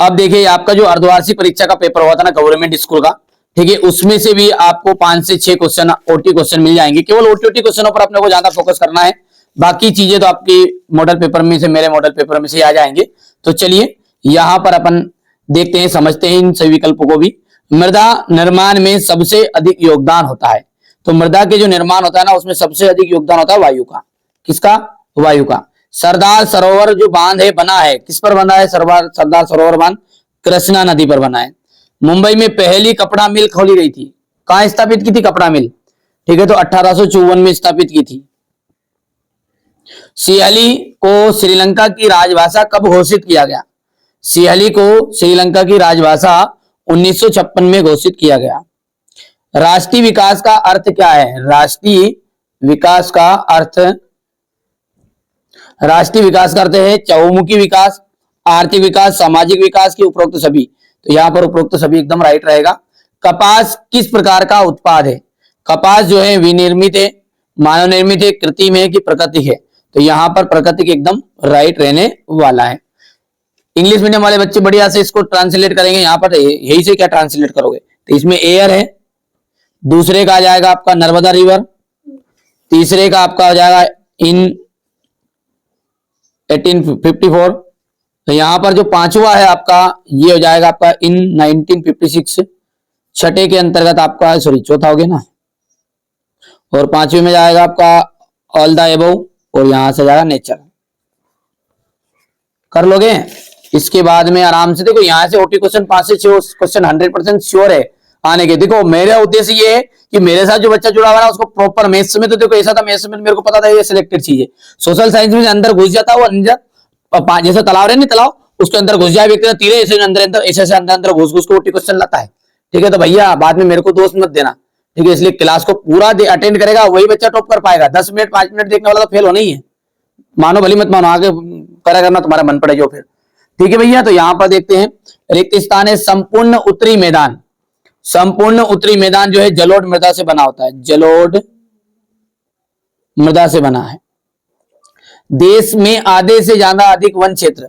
अब देखिए आपका जो अर्धवार्षिक परीक्षा का पेपर हुआ था ना गवर्नमेंट स्कूल का, ठीक है, उसमें से भी आपको 5 से 6 क्वेश्चन ओटी क्वेश्चन मिल जाएंगे। केवल ओटी क्वेश्चनों पर अपने को ज्यादा फोकस करना है, बाकी चीजें तो आपकी मॉडल पेपर में से, मेरे मॉडल पेपर में से आ जाएंगे। तो चलिए यहाँ पर अपन देखते हैं, समझते हैं इन सभी विकल्पों को भी। मृदा निर्माण में सबसे अधिक योगदान होता है, तो मृदा के जो निर्माण होता है ना उसमें सबसे अधिक योगदान होता है वायु का। किसका? वायु का। सरदार सरोवर जो बांध है बना है, किस पर बना है? सरदार सरोवर बांध कृष्णा नदी पर बना है। मुंबई में पहली कपड़ा मिल खोली गई थी, कहां स्थापित की थी कपड़ा मिल? ठीक है, तो 1854 में स्थापित की थी। सिंहली को श्रीलंका की राजभाषा कब घोषित किया गया? सिंहली को श्रीलंका की राजभाषा 1956 में घोषित किया गया। राष्ट्रीय विकास का अर्थ क्या है? राष्ट्रीय विकास का अर्थ है चहुमुखी विकास, आर्थिक विकास, सामाजिक विकास की उपरोक्त सभी। तो यहां पर उपरोक्त सभी एकदम राइट रहेगा। कपास किस प्रकार का उत्पाद है? कपास जो है विनिर्मित है, मानव निर्मित है, कृत्रिम है कि प्राकृतिक है? तो यहां पर प्राकृतिक एकदम राइट रहने वाला है। इंग्लिश मीडियम वाले बच्चे बढ़िया से इसको ट्रांसलेट करेंगे। यहाँ पर यही से क्या ट्रांसलेट करोगे? तो इसमें एयर है, दूसरे का आ जाएगा आपका नर्मदा रिवर, तीसरे का आपका हो जाएगा इन 1854, तो यहां पर जो पांचवा है आपका ये हो जाएगा आपका इन 1956। छठे के अंतर्गत आपका चौथा हो गया ना, और पांचवे में जाएगा आपका ऑल द एबव, और यहां से जाएगा नेचर। कर लोगे? इसके बाद में आराम से देखो यहाँ से ओटी क्वेश्चन 5 से 6 क्वेश्चन 100% श्योर है आने के। देखो मेरा उद्देश्य ये है कि मेरे साथ जो बच्चा जुड़ा हुआ है उसको प्रॉपर मैथ्स में, तो देखो ऐसा था मैथ्स में मेरे को पता था ये सिलेक्टेड चीज है। सोशल साइंस में अंदर घुस जाता वो अंदर, जैसे तालाब है नहीं, तालाब उसके अंदर घुस जाए व्यक्ति तीरे ऐसे अंदर घुस के ओटी क्वेश्चन लाता है। ठीक है, तो भैया बाद में मेरे को दोस्त मत देना, ठीक है? इसलिए क्लास को पूरा अटेंड करेगा वही बच्चा टॉप कर पाएगा। 10 मिनट 5 मिनट देखने वाला तो फेल होना ही है, मानो भली मत मानो, आगे करा करना तुम्हारा मन पड़े जो फिर। ठीक है भैया, तो यहां पर देखते हैं रिक्त स्थान है संपूर्ण उत्तरी मैदान। संपूर्ण उत्तरी मैदान जो है जलोढ़ मृदा से बना होता है, जलोढ़ मृदा से बना है। देश में आधे से ज्यादा अधिक वन क्षेत्र,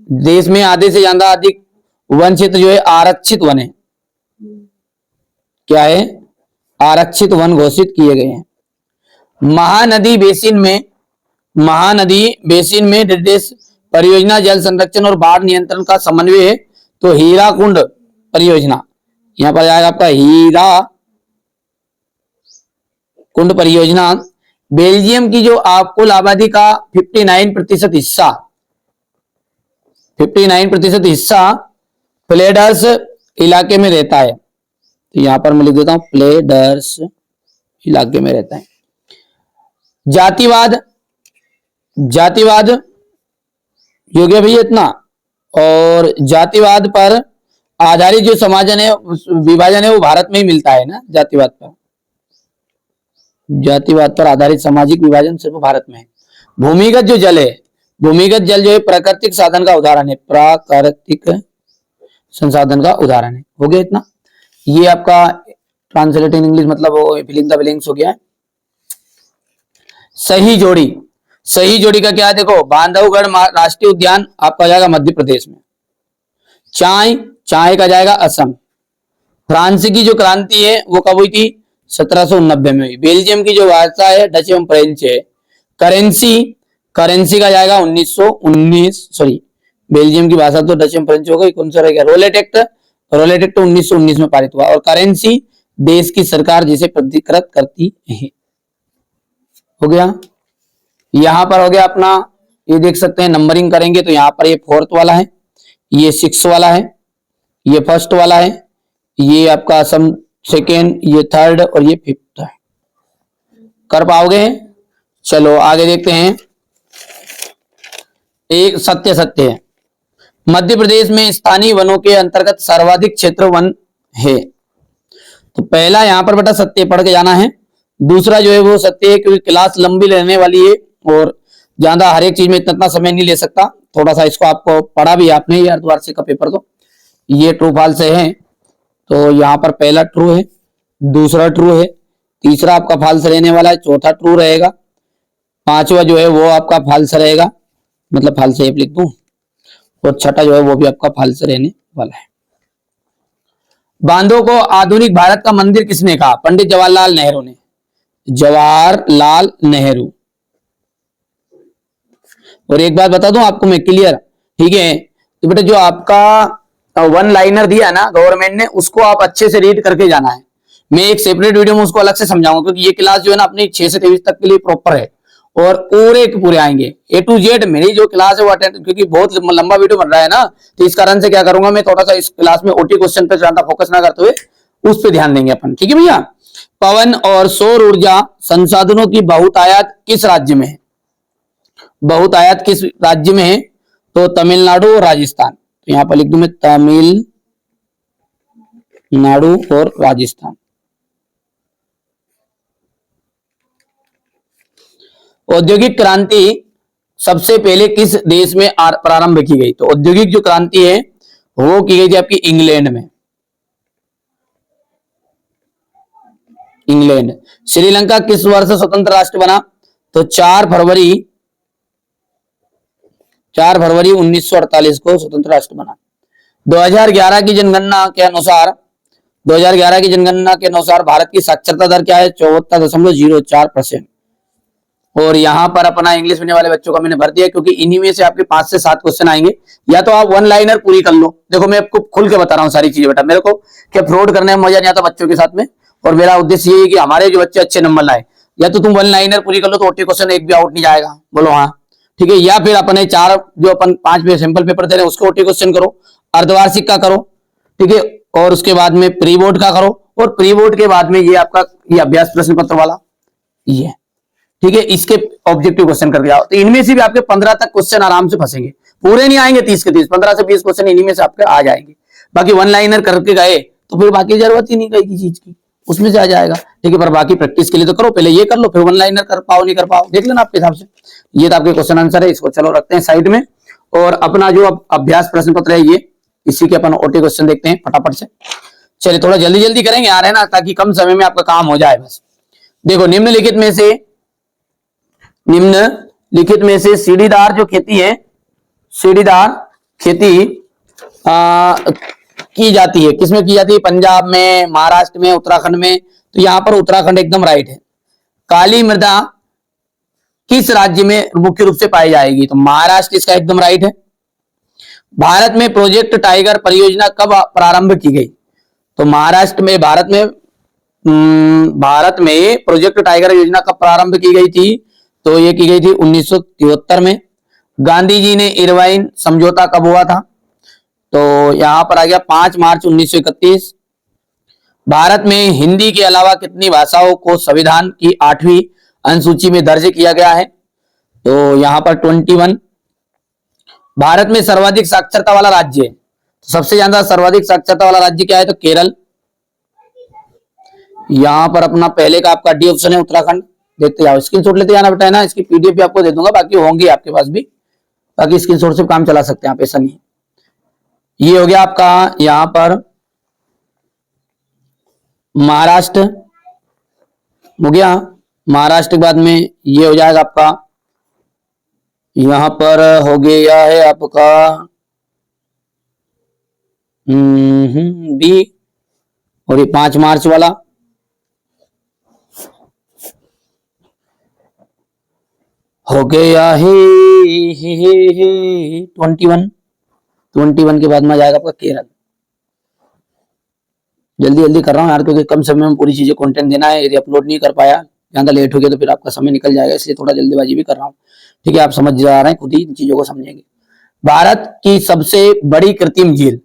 देश में आधे से ज्यादा अधिक वन क्षेत्र जो है आरक्षित वन है। क्या है? आरक्षित वन घोषित किए गए हैं। महानदी बेसिन में निर्देश परियोजना जल संरक्षण और बाढ़ नियंत्रण का समन्वय है, तो हीराकुंड परियोजना, यहां पर आएगा आपका हीराकुंड परियोजना। बेल्जियम की जो कुल आबादी का 59% हिस्सा फ्लेडर्स इलाके में रहता है, तो यहां पर मैं लिख देता हूं फ्लेडर्स इलाके में रहता है। जातिवाद हो गया भैया इतना, और जातिवाद पर आधारित जो विभाजन है वो भारत में ही मिलता है ना। जातिवाद पर आधारित सामाजिक विभाजन सिर्फ भारत में है। भूमिगत जल जो है प्राकृतिक साधन का उदाहरण है, प्राकृतिक संसाधन का उदाहरण है। हो गया इतना, ये आपका ट्रांसलेट इन इंग्लिश मतलब फिलिंग द ब्लैंक्स हो गया है। सही जोड़ी का क्या है? देखो बांधवगढ़ राष्ट्रीय उद्यान आपका जाएगा मध्य प्रदेश में। चाय का जाएगा असम। फ्रांस की जो क्रांति है वो कब हुई थी? 1790 में हुई। बेल्जियम की जो भाषा है डच एवं फ्रेंच है। करेंसी का जाएगा 1919, सॉरी बेल्जियम की भाषा तो डच एवं फ्रेंच हो गई, कौन सा रह गया? रोलेट एक्ट 1919 में पारित हुआ। और करेंसी देश की सरकार जिसे प्राधिकृत करती है। हो गया, यहां पर हो गया अपना, ये देख सकते हैं नंबरिंग करेंगे तो यहाँ पर ये 4th वाला है, ये 6th वाला है, ये 1st वाला है, ये आपका असम 2nd, ये 3rd और ये 5th है। कर पाओगे? चलो आगे देखते हैं। एक सत्य है, मध्य प्रदेश में स्थानीय वनों के अंतर्गत सर्वाधिक क्षेत्र वन है। तो पहला यहां पर बेटा सत्य पढ़ के जाना है। दूसरा जो है वो सत्य है क्योंकि क्लास लंबी रहने वाली है और ज्यादा हर एक चीज में इतना समय नहीं ले सकता, थोड़ा सा इसको आपको पढ़ा भी आपने ये अर्धवार्षिक का पेपर। तो ये ट्रू फॉल्स है, तो यहाँ पर पहला ट्रू है, दूसरा ट्रू है, तीसरा आपका फॉल्स रहने वाला है, चौथा ट्रू रहेगा, पांचवा जो है वो आपका फॉल्स रहेगा, मतलब फॉल्स है लिख दूं, और छठा जो है वो भी आपका फल से रहने वाला है। बांधों को आधुनिक भारत का मंदिर किसने कहा? पंडित जवाहरलाल नेहरू ने। जवाहरलाल नेहरू। और एक बात बता दूं आपको मैं क्लियर, ठीक है, तो बेटा जो आपका वन लाइनर दिया है ना गवर्नमेंट ने, उसको आप अच्छे से रीड करके जाना है। मैं एक सेपरेट वीडियो में उसको अलग से समझाऊंगा, क्योंकि ये क्लास जो है ना अपनी 6 से 23 तक के लिए प्रॉपर है और पूरे के पूरे आएंगे ए टू जेड। मेरी जो क्लास है वो अटेंड, क्योंकि बहुत लंबा वीडियो बन रहा है ना, तो इस कारण से क्या करूंगा मैं, थोड़ा सा इस क्लास में ओटी क्वेश्चन पर ज्यादा फोकस ना करते हुए उस पर ध्यान देंगे अपन, ठीक है भैया। पवन और सौर ऊर्जा संसाधनों की बहुतायत किस राज्य में है? बहुतायत किस राज्य में है? तो तमिलनाडु और राजस्थान। तो यहां पर लिख दूं मैं तमिलनाडु और राजस्थान। औद्योगिक क्रांति सबसे पहले किस देश में प्रारंभ की गई? तो औद्योगिक जो क्रांति है वो की गई थी आपकी इंग्लैंड में। इंग्लैंड। श्रीलंका किस वर्ष स्वतंत्र राष्ट्र बना? तो 4 फरवरी 1948 को स्वतंत्र राष्ट्र बना। 2011 की जनगणना के अनुसार 2011 की जनगणना के अनुसार भारत की साक्षरता दर क्या है? 74.04%। और यहाँ पर अपना इंग्लिश पढ़ने वाले बच्चों का मैंने भर दिया, क्योंकि इन्हीं में से आपके 5 से 7 क्वेश्चन आएंगे। या तो आप वन लाइनर पूरी कर लो, देखो मैं आपको खुल के बता रहा हूँ सारी चीजें बेटा, मेरे को क्या फ्रॉड करने में मजा नहीं आता बच्चों के साथ में, और मेरा उद्देश्य ये है कि हमारे जो बच्चे अच्छे नंबर लाए। या तो तुम वन लाइनर पूरी कर लो तो ओटी क्वेश्चन एक भी आउट नहीं जाएगा, बोलो हाँ, ठीक है। या फिर अपने 4 जो अपन 5 सैंपल पेपर दे रहे हैं उसको ओटी क्वेश्चन करो, अर्धवार्षिक का करो, ठीक है, और उसके बाद में प्री बोर्ड का करो, और प्री बोर्ड के बाद में ये आपका ये अभ्यास प्रश्न पत्र वाला ये, ठीक है, इसके ऑब्जेक्टिव क्वेश्चन करके आओ। तो इनमें से भी आपके 15 तक क्वेश्चन आराम से फंसेंगे, पूरे नहीं आएंगे 30 के 30, 15 से 20 क्वेश्चन इन्हीं में से आपके आ जाएंगे। बाकी वन लाइनर करके गए तो फिर बाकी जरूरत ही नहीं कई चीज की, उसमें से आ जाएगा, ठीक है। पर बाकी प्रैक्टिस के लिए तो करो, पहले ये कर लो, फिर वन लाइनर कर पाओ नहीं कर पाओ देख लेना आपके हिसाब से। ये तो आपके क्वेश्चन आंसर है, इसको चलो रखते हैं साइड में। और अपना जो अभ्यास प्रश्न पत्र है ये, इसी के अपन ओटी क्वेश्चन देखते हैं फटाफट से। चलिए थोड़ा जल्दी जल्दी करेंगे आ रहे हैं ना, ताकि कम समय में आपका काम हो जाए बस। देखो निम्नलिखित में से सीढ़ीदार जो खेती है, सीढ़ीदार खेती की जाती है, किसमें की जाती है? पंजाब में, महाराष्ट्र में, उत्तराखंड में। तो यहां पर उत्तराखंड एकदम राइट है। काली मृदा किस राज्य में मुख्य रूप से पाई जाएगी? तो महाराष्ट्र इसका एकदम राइट है। भारत में प्रोजेक्ट टाइगर परियोजना कब प्रारंभ की गई? तो महाराष्ट्र में भारत में प्रोजेक्ट टाइगर योजना कब प्रारंभ की गई थी? तो ये की गई थी 1973 में। गांधी जी ने इरवाइन समझौता कब हुआ था? तो यहां पर आ गया 5 मार्च 1931। भारत में हिंदी के अलावा कितनी भाषाओं को संविधान की 8वीं अनुसूची में दर्ज किया गया है? तो यहां पर 21। भारत में सर्वाधिक साक्षरता वाला राज्य है, तो सबसे ज्यादा सर्वाधिक साक्षरता वाला राज्य क्या है? तो केरल। यहां पर अपना पहले का आपका डी ऑप्शन है उत्तराखंड। देखते जाओ, स्क्रीनशॉट लेते जाना बेटा है ना, इसकी पीडीएफ भी आपको दे दूंगा, बाकी होंगे आपके पास भी, बाकी स्क्रीनशॉट से काम चला सकते हैं आप, ऐसा नहीं है। ये हो गया आपका यहां पर महाराष्ट्र हो गया। महाराष्ट्र के बाद में ये हो जाएगा आपका, यहां पर हो गया है आपका बी, और ये 5 मार्च वाला हो गया है 21 के बाद में आ जाएगा आपका केरल। जल्दी जल्दी कर रहा हूँ यार, क्योंकि कम समय में पूरी चीजें कंटेंट देना है। यदि अपलोड नहीं कर पाया, ज्यादा लेट हो गया तो फिर आपका समय निकल जाएगा, इसलिए थोड़ा जल्दीबाजी भी कर रहा हूँ, ठीक है। आप समझ जा रहे हैं, खुद ही इन चीजों को समझेंगे। भारत की सबसे बड़ी कृत्रिम झील,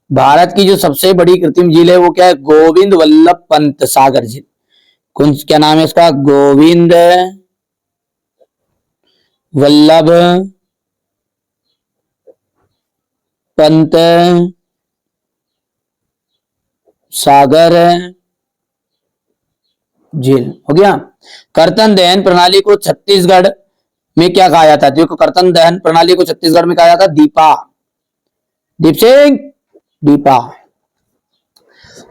भारत की जो सबसे बड़ी कृत्रिम झील है वो क्या है? गोविंद वल्लभ पंत सागर झील। कौन, क्या नाम है इसका? गोविंद वल्लभ पंत सागर झील हो गया। कर्तन दहन प्रणाली को छत्तीसगढ़ में क्या कहा जाता है? देखो कर्तन दहन प्रणाली को छत्तीसगढ़ में कहा जाता है दीपा, दीप सिंह, दीपा।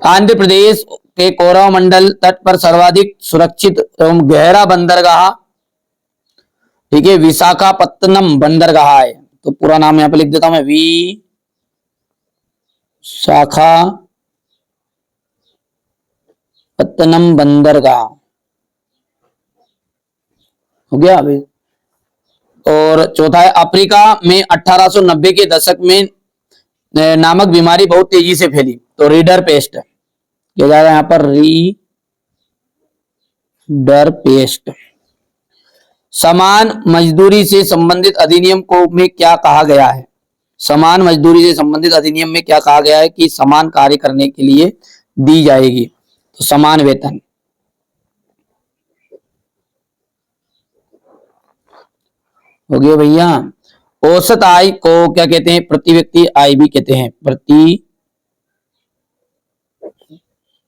आंध्र प्रदेश के कोरोमंडल तट पर सर्वाधिक सुरक्षित एवं गहरा बंदरगाह, ठीक है, विशाखापत्तनम बंदरगाह है। तो पूरा नाम यहाँ पे लिख देता हूं मैं, विशाखापत्तनम बंदरगाह, हो गया अभी। और चौथा है, अफ्रीका में 1890 के दशक में नामक बीमारी बहुत तेजी से फैली, तो रीडर पेस्ट क्या जाएगा यहाँ पर, रीडर पेस्ट। समान मजदूरी से संबंधित अधिनियम को में क्या कहा गया है? समान मजदूरी से संबंधित अधिनियम में क्या कहा गया है कि समान कार्य करने के लिए दी जाएगी, तो समान वेतन। हो गया भैया। औसत आय को क्या कहते हैं? प्रति व्यक्ति आय भी कहते हैं, प्रति।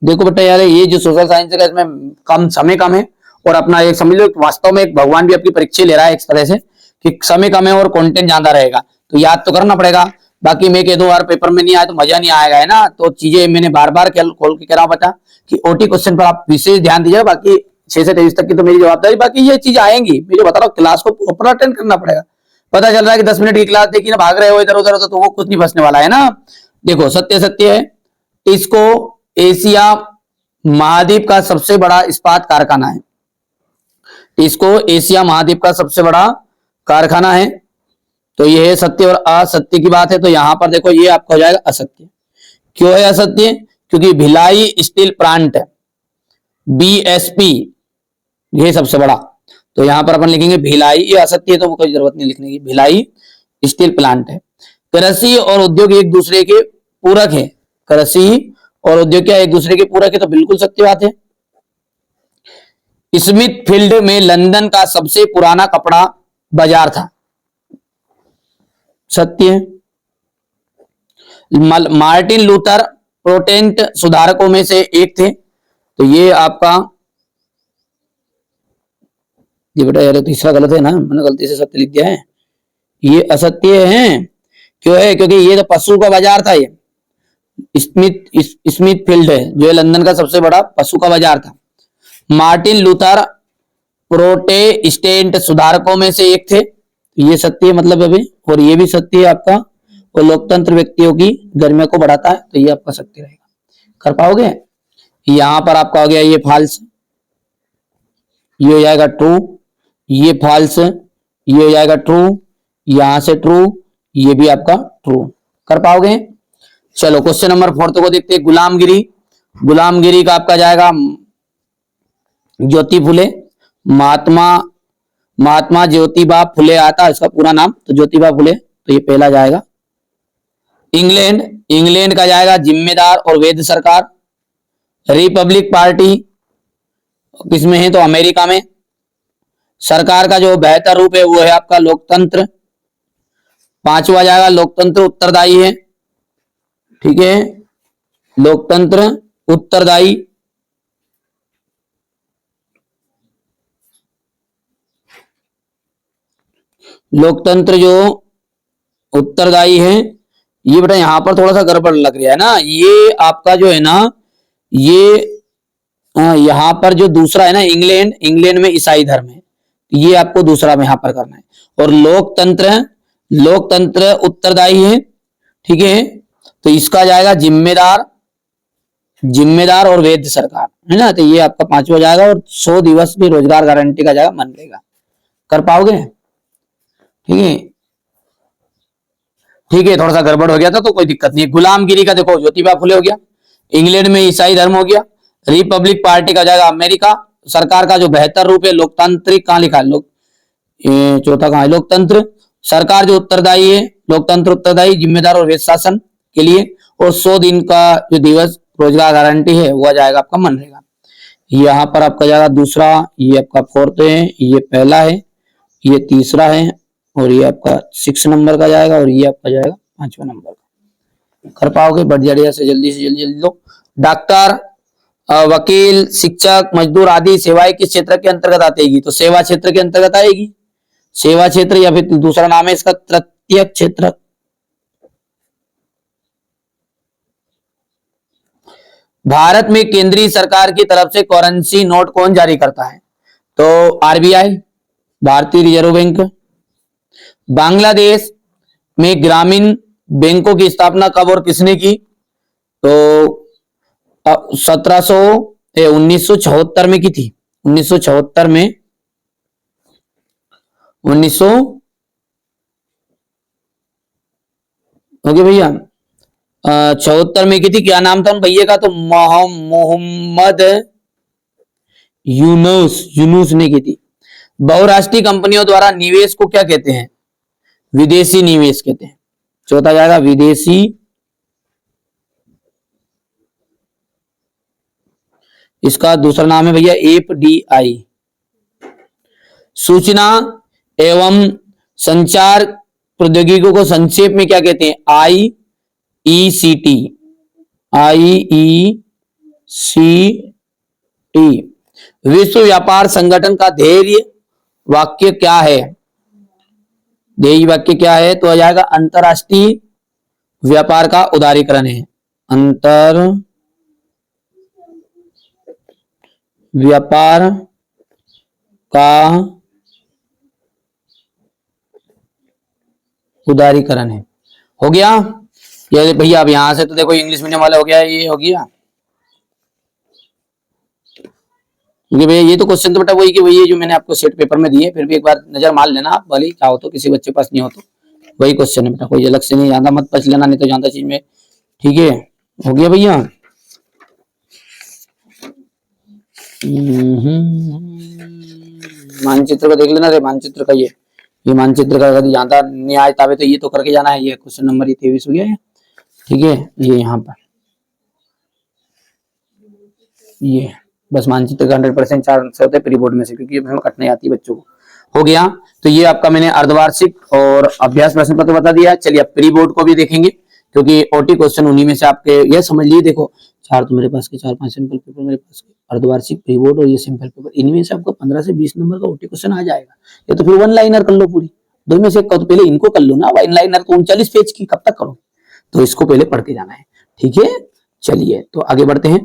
देखो बेटा यार, ये जो सोशल साइंस का इसमें कम समय कम है, और अपना एक समझ लो वास्तव में एक भगवान भी आपकी परीक्षा ले रहा है इस तरह से कि समय कम है और कंटेंट ज्यादा रहेगा, तो याद तो करना पड़ेगा। बाकी मैं कह दूं यार पेपर में नहीं आया तो मजा नहीं आएगा, है ना। तो चीजें मैंने बार बार खोल के कह रहा हूं बता कि ओटी क्वेश्चन पर आप विशेष ध्यान दीजिए। बाकी 6 से 23 तक की तो मेरी जवाबदारी, बाकी ये चीजें आएंगी, मैं जो बता रहा हूँ क्लास को प्रॉपर अटेंड करना पड़ेगा। पता चल रहा है कि 10 मिनट की क्लास देखी ना, भाग रहे हो इधर उधर, तो वो कुछ नहीं फंसने वाला है ना। देखो सत्य सत्य है, इसको एशिया महाद्वीप का सबसे बड़ा इस्पात कारखाना है, इसको एशिया महाद्वीप का सबसे बड़ा कारखाना है। तो ये है सत्य। और असत्य की बात है तो यहां पर देखो ये आपका हो जाएगा असत्य। क्यों है असत्य? क्योंकि भिलाई स्टील प्लांट बीएसपी ये सबसे बड़ा, तो यहां पर अपन लिखेंगे भिलाई। ये असत्य है तो कोई जरूरत नहीं लिखने की, भिलाई स्टील प्लांट है। कृषि और उद्योग एक दूसरे के पूरक है, कृषि और उद्योग क्या एक दूसरे के पूरक है, तो बिल्कुल सत्य बात है। स्मिथ फील्ड में लंदन का सबसे पुराना कपड़ा बाजार था, सत्य है। मार्टिन लूथर प्रोटेस्टेंट सुधारकों में से एक थे, तो ये आपका, ये बेटा यार तीसरा गलत है ना, मैंने गलती से सत्य लिख दिया है, ये असत्य है। क्यों है? क्योंकि ये तो पशु का बाजार था, ये स्मिथ फील्ड है जो लंदन का सबसे बड़ा पशु का बाजार था। मार्टिन लूथर प्रोटेस्टेंट सुधारकों में से एक थे, ये सत्य मतलब अभी। और ये भी सत्य है आपका, वो लोकतंत्र व्यक्तियों की गर्मियों को बढ़ाता है, तो ये आपका सत्य रहेगा। कर पाओगे? यहां पर आपका हो गया ये फॉल्स, ये हो जाएगा ट्रू, ये फॉल्स, ये हो जाएगा ट्रू, यहां से ट्रू, ये भी आपका ट्रू। कर पाओगे? चलो क्वेश्चन नंबर 4 को देखते हैं। गुलामगिरी, गुलामगिरी का आपका जाएगा ज्योति फुले, महात्मा ज्योतिबा फुले आता है इसका पूरा नाम, तो ज्योतिबा फुले, तो ये पहला जाएगा। इंग्लैंड, इंग्लैंड का जाएगा जिम्मेदार और वैध सरकार। रिपब्लिक पार्टी किसमें है? तो अमेरिका में। सरकार का जो बेहतर रूप है वो है आपका लोकतंत्र। 5वां जाएगा लोकतंत्र उत्तरदायी है, ठीक है, लोकतंत्र उत्तरदायी। लोकतंत्र जो उत्तरदायी है, ये बेटा यहां पर थोड़ा सा गड़बड़ लग रहा है ना, ये आपका जो है ना, ये यहां पर जो दूसरा है ना इंग्लैंड, इंग्लैंड में ईसाई धर्म है, ये आपको दूसरा में यहां पर करना है। और लोकतंत्र, लोकतंत्र उत्तरदायी है, ठीक है, तो इसका जाएगा जिम्मेदार, जिम्मेदार और वैध सरकार, है ना, तो ये आपका 5वां जाएगा। और 100 दिवस की रोजगार गारंटी का जाएगा मनरेगा। कर पाओगे? ठीक है, ठीक है, थोड़ा सा गड़बड़ हो गया था तो कोई दिक्कत नहीं है। गुलामगिरी का देखो ज्योतिबा फुले हो गया, इंग्लैंड में ईसाई धर्म हो गया, रिपब्लिक पार्टी का जाएगा अमेरिका, सरकार का जो बेहतर रूप है लोकतांत्रिक, कहां लिखा है लोक, चौथा कहां है लोकतंत्र, सरकार जो उत्तरदायी है, लोकतंत्र उत्तरदायी, जिम्मेदार और वैध शासन के लिए, और 100 दिन का जो दिवस रोजगार गारंटी है वह जाएगा आपका मनरेगा। यहाँ पर आपका जाएगा दूसरा, ये आपका 4th है, ये पहला है, ये तीसरा है, और ये आपका 6 नंबर का जाएगा, और ये आपका जाएगा 5वां नंबर का। कर पाओगे? बढ़िया से जल्दी जल्दी लो। डॉक्टर, वकील, शिक्षक, मजदूर आदि सेवाएं किस क्षेत्र के अंतर्गत आएगी? तो सेवा क्षेत्र के अंतर्गत आएगी, सेवा क्षेत्र, या फिर दूसरा नाम है इसका तृतीय क्षेत्र। भारत में केंद्रीय सरकार की तरफ से करेंसी नोट कौन जारी करता है? तो आरबीआई, भारतीय रिजर्व बैंक। बांग्लादेश, में ग्रामीण बैंकों की स्थापना कब और किसने की? तो 1974 में की थी। 1974 में 1900 ओके भैया 74 में की थी। क्या नाम था उन भैया का? तो मोहम्मद यूनुस ने की थी। बहुराष्ट्रीय कंपनियों द्वारा निवेश को क्या कहते हैं? विदेशी निवेश कहते हैं। चौथा जाएगा विदेशी, इसका दूसरा नाम है भैया एफडीआई। सूचना एवं संचार प्रौद्योगिकियों को संक्षेप में क्या कहते हैं? आईईसीटी। विश्व व्यापार संगठन का ध्येय वाक्य क्या है? ध्येय वाक्य क्या है? तो आ जाएगा अंतरराष्ट्रीय व्यापार का उदारीकरण है। अंतर व्यापार का उदारीकरण है। हो गया ये भैया। अब यहां से तो देखो इंग्लिश मीडियम वाला हो गया, ये हो गया। क्योंकि भैया ये तो क्वेश्चन तो बेटा वही कि वही जो मैंने आपको सेट पेपर में दिए, फिर भी एक बार नजर मार लेना आप, भले क्या हो तो किसी बच्चे पास नहीं हो तो वही क्वेश्चन है बेटा, कोई अलग से नहीं, ज्यादा मत पढ़ लेना, नहीं तो ज्यादा चीज में। ठीक है, हो गया भैया। मानचित्र को देख लेना रे, मानचित्र का ये मानचित्र का अगर ज्यादा नहीं आए तावे तो ये तो करके जाना है। ये क्वेश्चन नंबर 23 हो गया है। ठीक है, ये यहाँ पर ये बस मानचित्र का 100% चांस होते प्री बोर्ड में से, क्योंकि हमें कटने आती है बच्चों को। हो गया, तो ये आपका मैंने अर्धवार्षिक और अभ्यास प्रश्न पत्र बता दिया। चलिए अब प्री बोर्ड को भी देखेंगे, क्योंकि ओटी क्वेश्चन उन्हीं में से आपके ये समझ लीजिए। देखो चार तो मेरे पास के 4-5 सिंपल पेपर मेरे पास के, अर्धवार्षिक, प्री बोर्ड और ये सिंपल पेपर, इनमें से आपको 15 से 20 नंबर का ओटी क्वेश्चन आ जाएगा। ये तो फिर वन लाइनर कर लो पूरी, दो में से एक, तो पहले इनको कर लो ना। वन लाइनर तो 39 पेज की कब तक करो, तो इसको पहले पढ़ के जाना है। ठीक है, चलिए तो आगे बढ़ते हैं।